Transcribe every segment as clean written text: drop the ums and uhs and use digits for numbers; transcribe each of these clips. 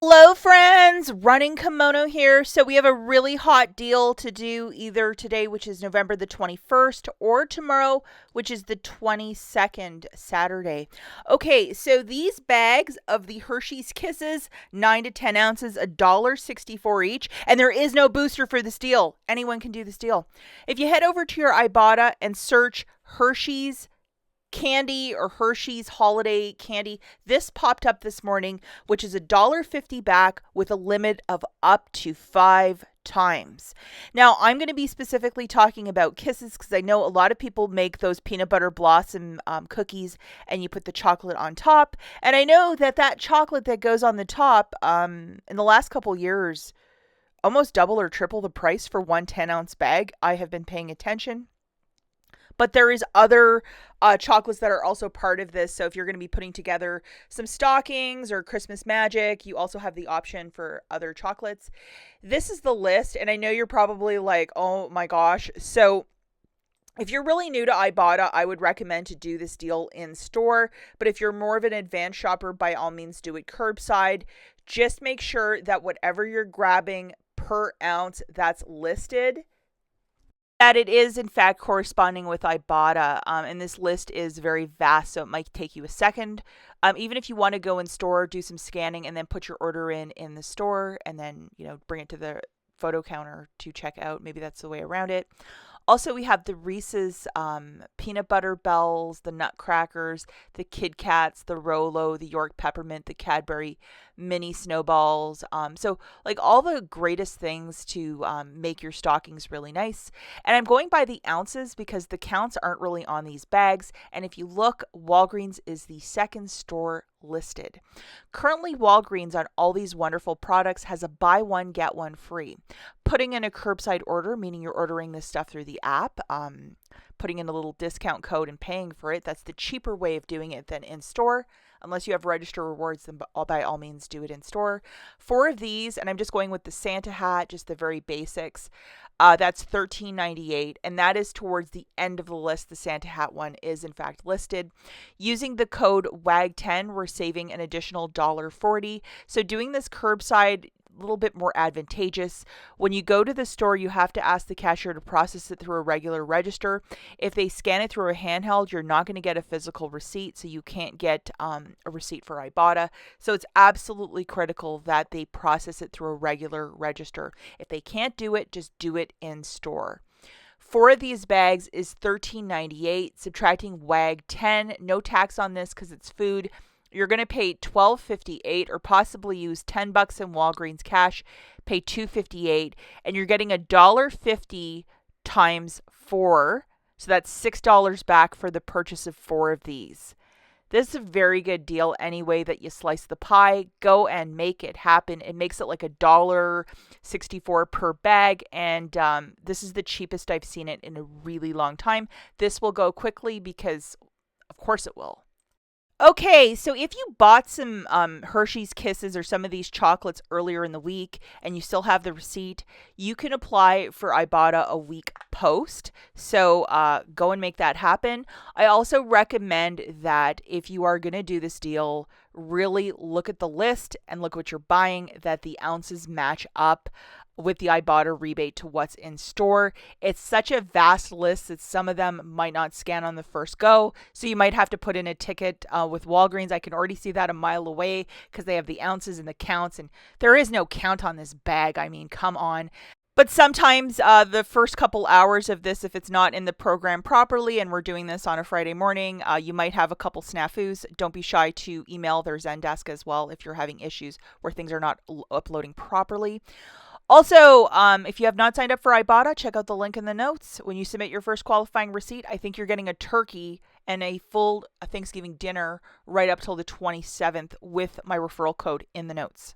Hello friends, Running Kimono here. So we have a really hot deal to do either today, which is November the 21st, or tomorrow, which is the 22nd, Saturday. Okay, so these bags of the Hershey's Kisses, 9 to 10 ounces, $1.64 each, and there is no booster for this deal. Anyone can do this deal. If you head over to your Ibotta and search Hershey's candy or Hershey's holiday candy, this popped up this morning, which is $1.50 back with a limit of up to 5 times. Now, I'm going to be specifically talking about Kisses because I know a lot of people make those peanut butter blossom cookies and you put the chocolate on top. And I know that chocolate that goes on the top in the last couple years, almost double or triple the price for one 10-ounce bag. I have been paying attention. But there is other chocolates that are also part of this. So if you're going to be putting together some stockings or Christmas magic, you also have the option for other chocolates. This is the list. And I know you're probably like, oh my gosh. So if you're really new to Ibotta, I would recommend to do this deal in store. But if you're more of an advanced shopper, by all means, do it curbside. Just make sure that whatever you're grabbing per ounce that's listed, that it is in fact corresponding with Ibotta, and this list is very vast, so it might take you a second. Even if you want to go in store, do some scanning, and then put your order in the store, and then bring it to the photo counter to check out. Maybe that's the way around it. Also, we have the Reese's peanut butter bells, the Nutcrackers, the Kit Kats, the Rolo, the York Peppermint, the Cadbury mini snowballs. So like all the greatest things to make your stockings really nice. And I'm going by the ounces because the counts aren't really on these bags. And if you look, Walgreens is the second store listed. Currently, Walgreens on all these wonderful products has a buy one, get one free. Putting in a curbside order, meaning you're ordering this stuff through the app, putting in a little discount code and paying for it, that's the cheaper way of doing it than in store. Unless you have register rewards, then by all means do it in store. 4 of these, and I'm just going with the Santa hat, just the very basics. That's $13.98, and that is towards the end of the list. The Santa hat one is in fact listed. Using the code WAG10, we're saving an additional $1.40. So doing this curbside, a little bit more advantageous. When you go to the store, you have to ask the cashier to process it through a regular register. If they scan it through a handheld, you're not going to get a physical receipt, so you can't get a receipt for Ibotta. So it's absolutely critical that they process it through a regular register. If they can't do it, just do it in store. 4 of these bags is $13.98, subtracting WAG 10. No tax on this because it's food. You're going to pay $12.58 or possibly use $10 in Walgreens cash, pay $2.58, and you're getting $1.50 times 4. So that's $6 back for the purchase of 4 of these. This is a very good deal any way that you slice the pie. Go and make it happen. It makes it like $1.64 per bag, and this is the cheapest I've seen it in a really long time. This will go quickly because, of course, it will. Okay, so if you bought some Hershey's Kisses or some of these chocolates earlier in the week and you still have the receipt, you can apply for Ibotta a week post. So go and make that happen. I also recommend that if you are going to do this deal, really look at the list and look what you're buying, that the ounces match up with the Ibotta rebate to what's in store. It's such a vast list that some of them might not scan on the first go. So you might have to put in a ticket with Walgreens. I can already see that a mile away because they have the ounces and the counts, and there is no count on this bag. I mean, come on. But sometimes the first couple hours of this, if it's not in the program properly, and we're doing this on a Friday morning, you might have a couple snafus. Don't be shy to email their Zendesk as well if you're having issues where things are not uploading properly. Also, if you have not signed up for Ibotta, check out the link in the notes. When you submit your first qualifying receipt, I think you're getting a turkey and a full Thanksgiving dinner right up till the 27th with my referral code in the notes.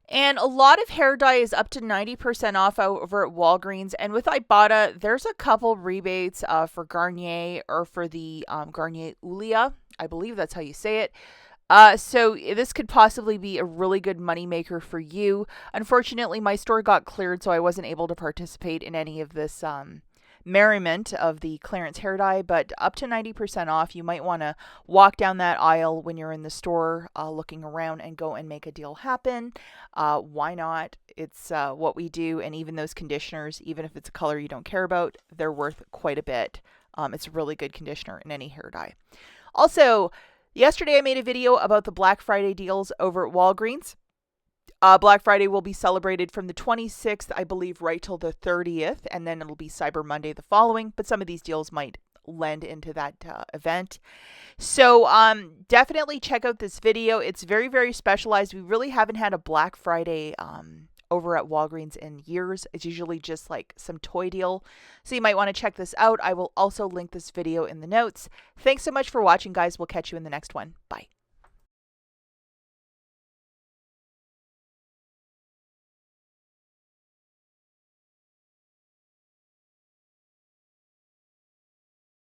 And a lot of hair dye is up to 90% off over at Walgreens. And with Ibotta, there's a couple rebates for Garnier or for the Garnier Ulia. I believe that's how you say it. So this could possibly be a really good moneymaker for you. Unfortunately, my store got cleared, so I wasn't able to participate in any of this merriment of the clearance hair dye, but up to 90% off. You might want to walk down that aisle when you're in the store looking around and go and make a deal happen. Why not? It's what we do, and even those conditioners, even if it's a color you don't care about, they're worth quite a bit. It's a really good conditioner in any hair dye. Also, yesterday I made a video about the Black Friday deals over at Walgreens. Black Friday will be celebrated from the 26th, I believe, right till the 30th, and then it'll be Cyber Monday the following, but some of these deals might lend into that event. So definitely check out this video. It's very, very specialized. We really haven't had a Black Friday over at Walgreens in years. It's usually just like some toy deal. So you might want to check this out. I will also link this video in the notes. Thanks so much for watching, guys. We'll catch you in the next one. Bye.